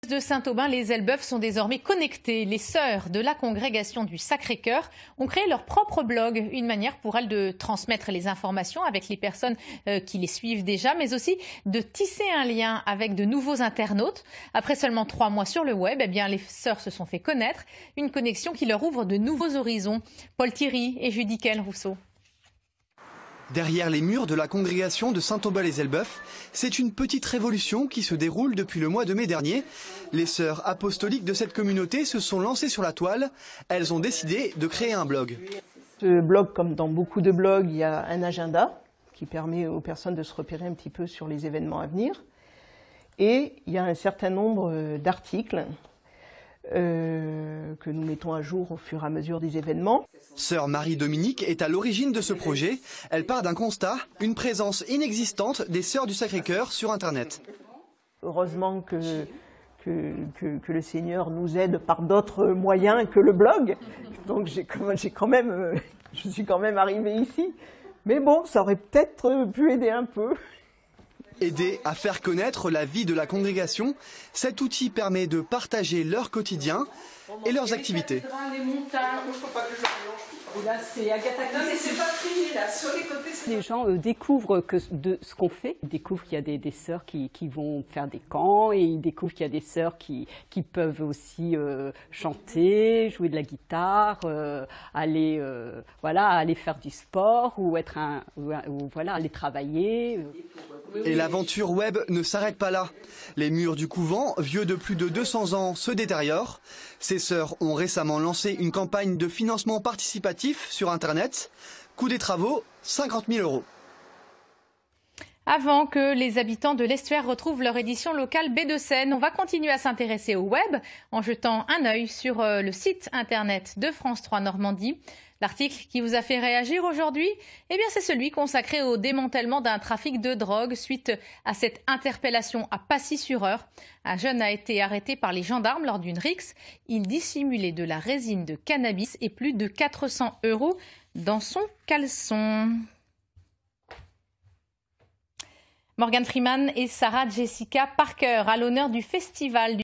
De Saint-Aubin-les-Elbeuf sont désormais connectées. Les sœurs de la congrégation du Sacré-Cœur ont créé leur propre blog, une manière pour elles de transmettre les informations avec les personnes qui les suivent déjà, mais aussi de tisser un lien avec de nouveaux internautes. Après seulement 3 mois sur le web, les sœurs se sont fait connaître, une connexion qui leur ouvre de nouveaux horizons. Paul Thierry et Judicaël Rousseau. Derrière les murs de la congrégation de Saint-Aubin-les-Elbeuf, c'est une petite révolution qui se déroule depuis le mois de mai dernier. Les sœurs apostoliques de cette communauté se sont lancées sur la toile. Elles ont décidé de créer un blog. Ce blog, comme dans beaucoup de blogs, il y a un agenda qui permet aux personnes de se repérer un petit peu sur les événements à venir. Et il y a un certain nombre d'articles que nous mettons à jour au fur et à mesure des événements. Sœur Marie-Dominique est à l'origine de ce projet. Elle part d'un constat, une présence inexistante des sœurs du Sacré-Cœur sur Internet. Heureusement que le Seigneur nous aide par d'autres moyens que le blog. Donc je suis quand même arrivée ici. Mais bon, ça aurait peut-être pu aider un peu. Aider à faire connaître la vie de la congrégation, cet outil permet de partager leur quotidien et leurs activités. Les gens découvrent ce qu'on fait. Ils découvrent qu'il y a des sœurs qui vont faire des camps, et ils découvrent qu'il y a des sœurs qui peuvent aussi chanter, jouer de la guitare, aller faire du sport ou aller travailler. Et l'aventure web ne s'arrête pas là. Les murs du couvent, vieux de plus de 200 ans, se détériorent. Ces sœurs ont récemment lancé une campagne de financement participatif sur Internet. Coût des travaux, 50 000 €. Avant que les habitants de l'Estuaire retrouvent leur édition locale Baie de Seine, on va continuer à s'intéresser au web en jetant un œil sur le site internet de France 3 Normandie. L'article qui vous a fait réagir aujourd'hui, c'est celui consacré au démantèlement d'un trafic de drogue suite à cette interpellation à Pacy-sur-Eure. Un jeune a été arrêté par les gendarmes lors d'une rixe. Il dissimulait de la résine de cannabis et plus de 400 € dans son caleçon. Morgan Freeman et Sarah Jessica Parker à l'honneur du festival